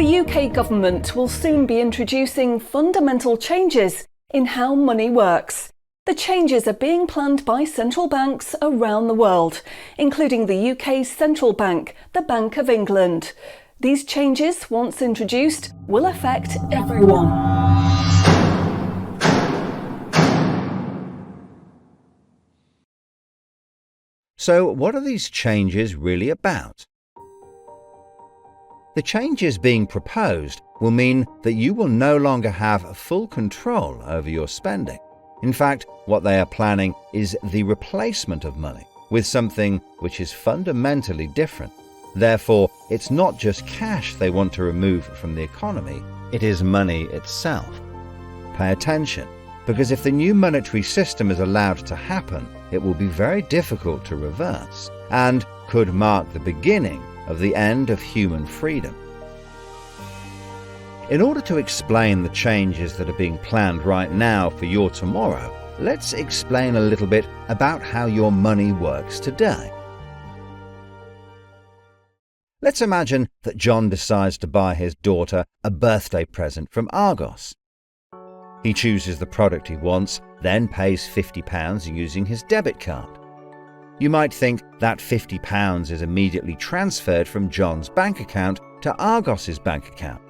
The UK government will soon be introducing fundamental changes in how money works. The changes are being planned by central banks around the world, including the UK's central bank, the Bank of England. These changes, once introduced, will affect everyone. So, what are these changes really about? The changes being proposed will mean that you will no longer have full control over your spending. In fact, what they are planning is the replacement of money with something which is fundamentally different. Therefore, it's not just cash they want to remove from the economy, it is money itself. Pay attention, because if the new monetary system is allowed to happen, it will be very difficult to reverse and could mark the beginning of the end of human freedom. In order to explain the changes that are being planned right now for your tomorrow, let's explain a little bit about how your money works today. Let's imagine that John decides to buy his daughter a birthday present from Argos. He chooses the product he wants, then pays £50 using his debit card. You might think that £50 is immediately transferred from John's bank account to Argos's bank account.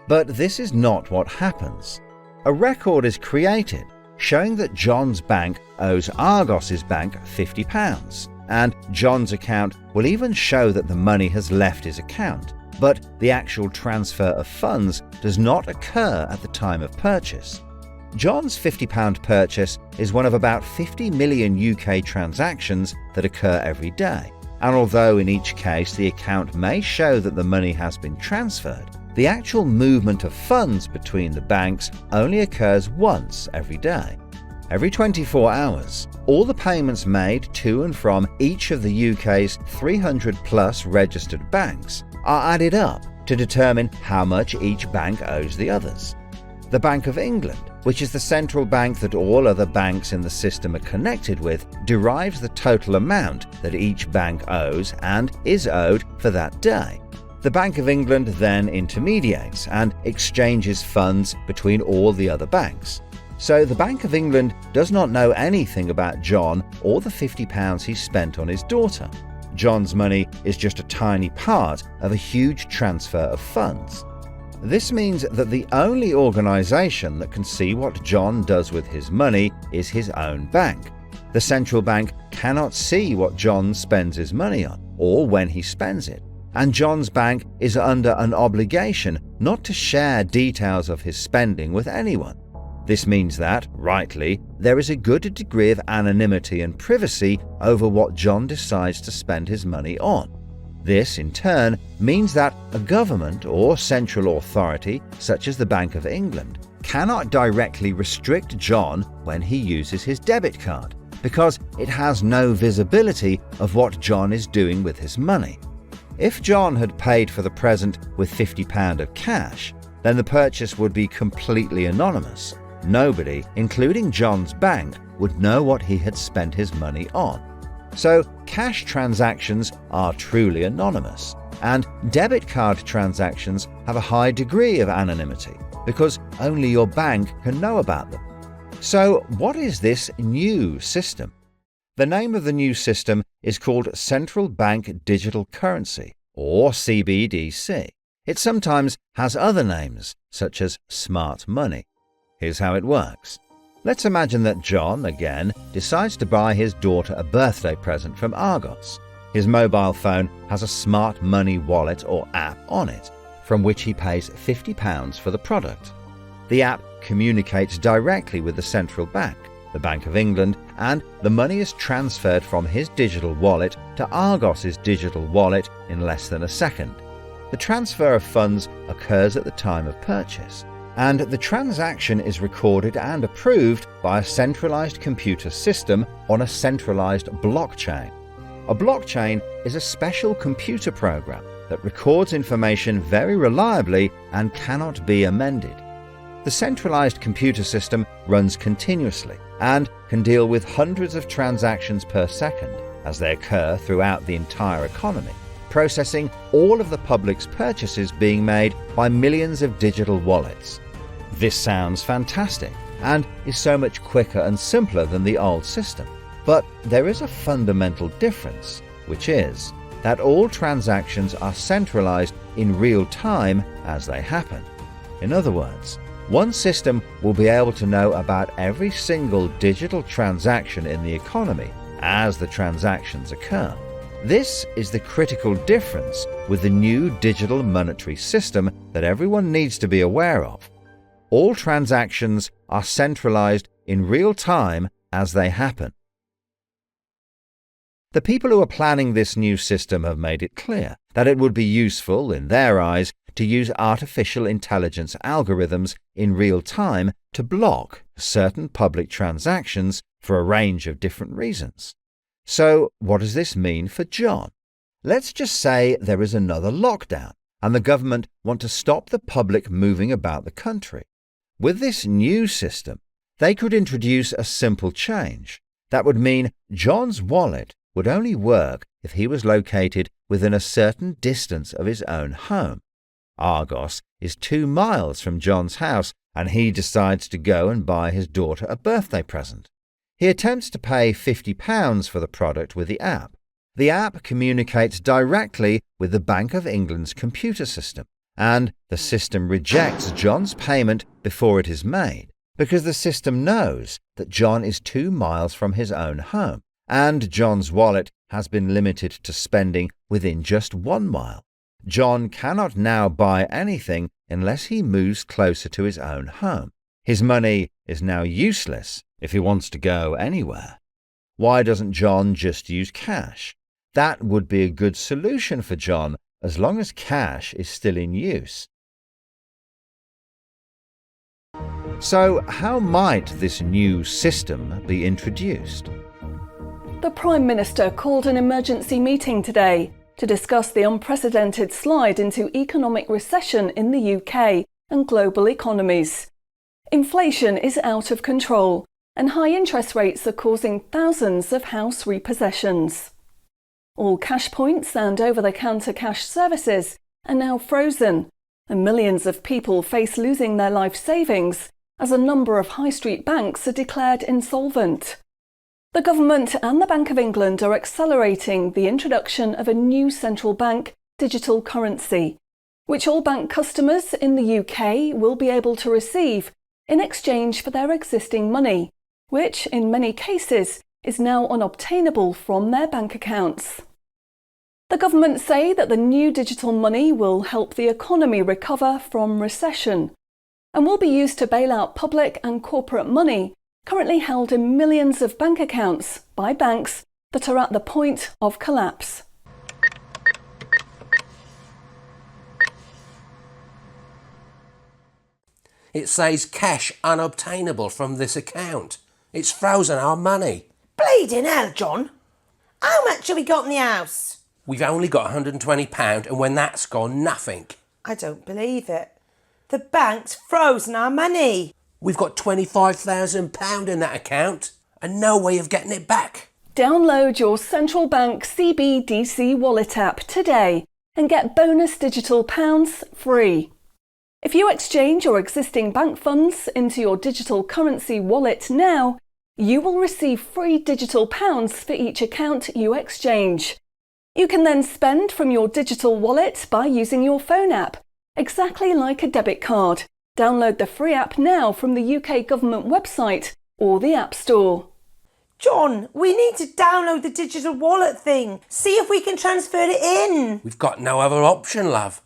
But this is not what happens. A record is created showing that John's bank owes Argos's bank £50, and John's account will even show that the money has left his account, but the actual transfer of funds does not occur at the time of purchase. John's £50 purchase is one of about 50 million UK transactions that occur every day, and although in each case the account may show that the money has been transferred, the actual movement of funds between the banks only occurs once every day. Every 24 hours, all the payments made to and from each of the UK's 300 plus registered banks are added up to determine how much each bank owes the others. The Bank of England, which is the central bank that all other banks in the system are connected with, derives the total amount that each bank owes and is owed for that day. The Bank of England then intermediates and exchanges funds between all the other banks. So the Bank of England does not know anything about John or the £50 he spent on his daughter. John's money is just a tiny part of a huge transfer of funds. This means that the only organisation that can see what John does with his money is his own bank. The central bank cannot see what John spends his money on or when he spends it, and John's bank is under an obligation not to share details of his spending with anyone. This means that, rightly, there is a good degree of anonymity and privacy over what John decides to spend his money on. This, in turn, means that a government or central authority, such as the Bank of England, cannot directly restrict John when he uses his debit card, because it has no visibility of what John is doing with his money. If John had paid for the present with £50 of cash, then the purchase would be completely anonymous. Nobody, including John's bank, would know what he had spent his money on. So, cash transactions are truly anonymous, and debit card transactions have a high degree of anonymity because only your bank can know about them. So, what is this new system? The name of the new system is called Central Bank Digital Currency, or CBDC. It sometimes has other names, such as smart money. Here's how it works. Let's imagine that John, again, decides to buy his daughter a birthday present from Argos. His mobile phone has a smart money wallet or app on it, from which he pays £50 for the product. The app communicates directly with the central bank, the Bank of England, and the money is transferred from his digital wallet to Argos's digital wallet in less than a second. The transfer of funds occurs at the time of purchase, and the transaction is recorded and approved by a centralized computer system on a centralized blockchain. A blockchain is a special computer program that records information very reliably and cannot be amended. The centralized computer system runs continuously and can deal with hundreds of transactions per second as they occur throughout the entire economy, processing all of the public's purchases being made by millions of digital wallets. This sounds fantastic and is so much quicker and simpler than the old system. But there is a fundamental difference, which is that all transactions are centralized in real time as they happen. In other words, one system will be able to know about every single digital transaction in the economy as the transactions occur. This is the critical difference with the new digital monetary system that everyone needs to be aware of. All transactions are centralized in real time as they happen. The people who are planning this new system have made it clear that it would be useful, in their eyes, to use artificial intelligence algorithms in real time to block certain public transactions for a range of different reasons. So, what does this mean for John? Let's just say there is another lockdown and the government want to stop the public moving about the country. With this new system, they could introduce a simple change. That would mean John's wallet would only work if he was located within a certain distance of his own home. Argos is 2 miles from John's house and he decides to go and buy his daughter a birthday present. He attempts to pay £50 for the product with the app. The app communicates directly with the Bank of England's computer system, and the system rejects John's payment before it is made because the system knows that John is 2 miles from his own home and John's wallet has been limited to spending within just 1 mile. John cannot now buy anything unless he moves closer to his own home. His money is now useless if he wants to go anywhere. Why doesn't John just use cash? That would be a good solution for John as long as cash is still in use. So, how might this new system be introduced? The Prime Minister called an emergency meeting today to discuss the unprecedented slide into economic recession in the UK and global economies. Inflation is out of control, and high interest rates are causing thousands of house repossessions. All cash points and over-the-counter cash services are now frozen, and millions of people face losing their life savings as a number of high street banks are declared insolvent. The government and the Bank of England are accelerating the introduction of a new central bank digital currency, which all bank customers in the UK will be able to receive in exchange for their existing money, which in many cases is now unobtainable from their bank accounts. The government say that the new digital money will help the economy recover from recession and will be used to bail out public and corporate money currently held in millions of bank accounts by banks that are at the point of collapse. It says cash unobtainable from this account. It's frozen our money. Bleeding hell, John. How much have we got in the house? We've only got £120 and when that's gone, nothing. I don't believe it. The bank's frozen our money. We've got £25,000 in that account and no way of getting it back. Download your central bank CBDC wallet app today and get bonus digital pounds free. If you exchange your existing bank funds into your digital currency wallet now, you will receive free digital pounds for each account you exchange. You can then spend from your digital wallet by using your phone app, exactly like a debit card. Download the free app now from the UK government website or the App Store. John, we need to download the digital wallet thing. See if we can transfer it in. We've got no other option, love.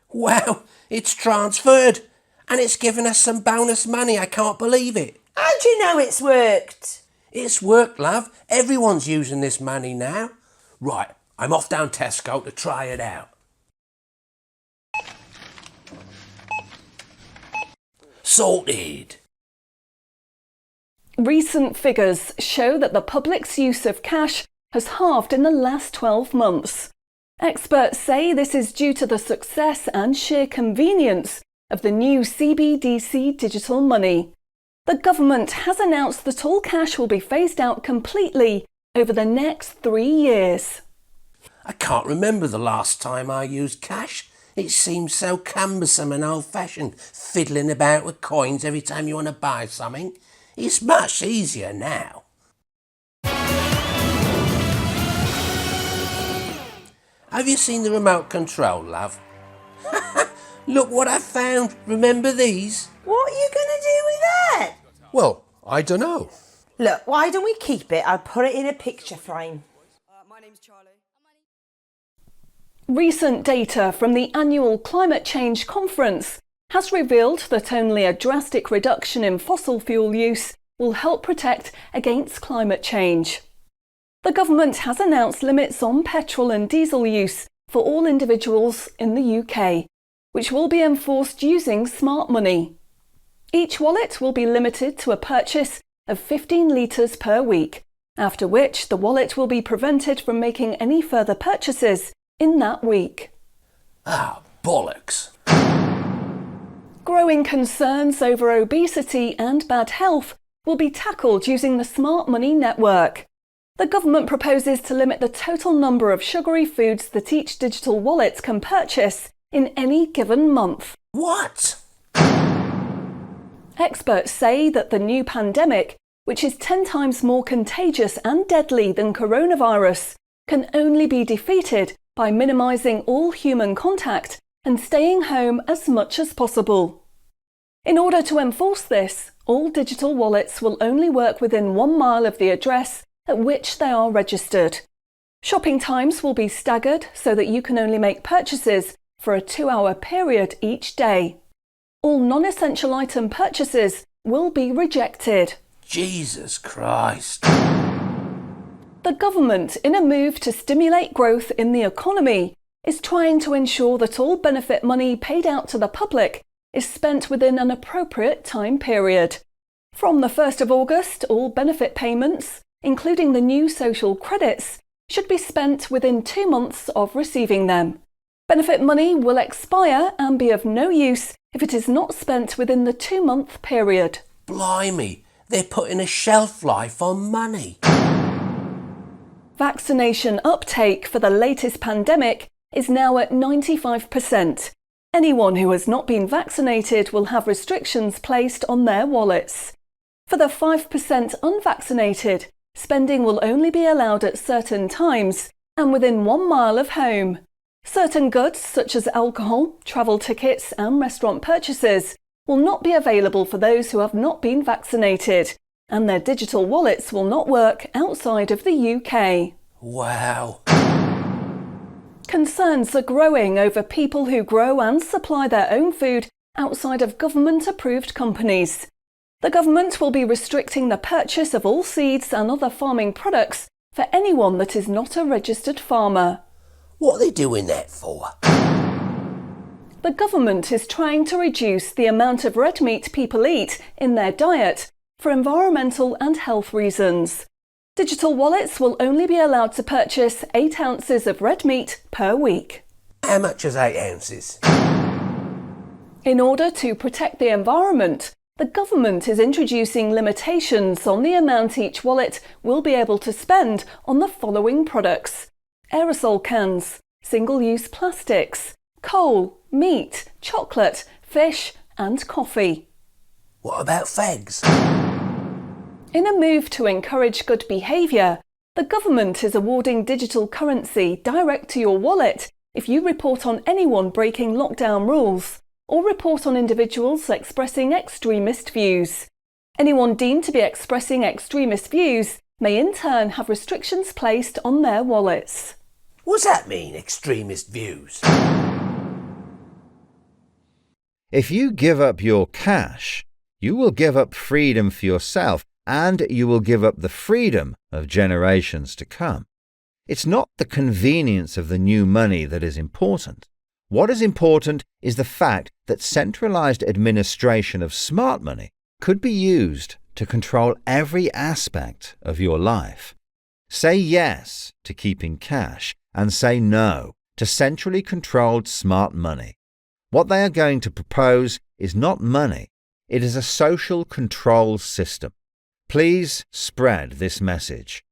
Wow, it's transferred and it's given us some bonus money. I can't believe it. How do you know it's worked? It's worked, love. Everyone's using this money now. Right, I'm off down Tesco to try it out. Sorted. Recent figures show that the public's use of cash has halved in the last 12 months. Experts say this is due to the success and sheer convenience of the new CBDC digital money. The government has announced that all cash will be phased out completely over the next 3 years. I can't remember the last time I used cash. It seems so cumbersome and old-fashioned, fiddling about with coins every time you want to buy something. It's much easier now. Have you seen the remote control, love? Look what I found. Remember these? What are you going to do with that? Well, I don't know. Look, why don't we keep it? I'll put it in a picture frame. My name's Charlie. Recent data from the annual Climate Change Conference has revealed that only a drastic reduction in fossil fuel use will help protect against climate change. The government has announced limits on petrol and diesel use for all individuals in the UK, which will be enforced using smart money. Each wallet will be limited to a purchase of 15 litres per week, after which the wallet will be prevented from making any further purchases in that week. Ah, bollocks. Growing concerns over obesity and bad health will be tackled using the Smart Money network. The government proposes to limit the total number of sugary foods that each digital wallet can purchase in any given month. What? Experts say that the new pandemic, which is 10 times more contagious and deadly than coronavirus, can only be defeated by minimising all human contact and staying home as much as possible. In order to enforce this, all digital wallets will only work within 1 mile of the address at which they are registered. Shopping times will be staggered so that you can only make purchases for a 2-hour period each day. All non-essential item purchases will be rejected. Jesus Christ. The government, in a move to stimulate growth in the economy, is trying to ensure that all benefit money paid out to the public is spent within an appropriate time period. From the 1st of August, all benefit payments, including the new social credits, should be spent within 2 months of receiving them. Benefit money will expire and be of no use if it is not spent within the 2-month period. Blimey, they're putting a shelf life on money. Vaccination uptake for the latest pandemic is now at 95%. Anyone who has not been vaccinated will have restrictions placed on their wallets. For the 5% unvaccinated, spending will only be allowed at certain times and within 1 mile of home. Certain goods, such as alcohol, travel tickets and restaurant purchases, will not be available for those who have not been vaccinated, and their digital wallets will not work outside of the UK. Wow. Concerns are growing over people who grow and supply their own food outside of government-approved companies. The government will be restricting the purchase of all seeds and other farming products for anyone that is not a registered farmer. What are they doing that for? The government is trying to reduce the amount of red meat people eat in their diet for environmental and health reasons. Digital wallets will only be allowed to purchase 8 ounces of red meat per week. How much is 8 ounces? In order to protect the environment, the government is introducing limitations on the amount each wallet will be able to spend on the following products: aerosol cans, single-use plastics, coal, meat, chocolate, fish and coffee. What about fags? In a move to encourage good behaviour, the government is awarding digital currency direct to your wallet if you report on anyone breaking lockdown rules or report on individuals expressing extremist views. Anyone deemed to be expressing extremist views may in turn have restrictions placed on their wallets. What's that mean, extremist views? If you give up your cash, you will give up freedom for yourself, and you will give up the freedom of generations to come. It's not the convenience of the new money that is important. What is important is the fact that centralized administration of smart money could be used to control every aspect of your life. Say yes to keeping cash and say no to centrally controlled smart money. What they are going to propose is not money, it is a social control system. Please spread this message.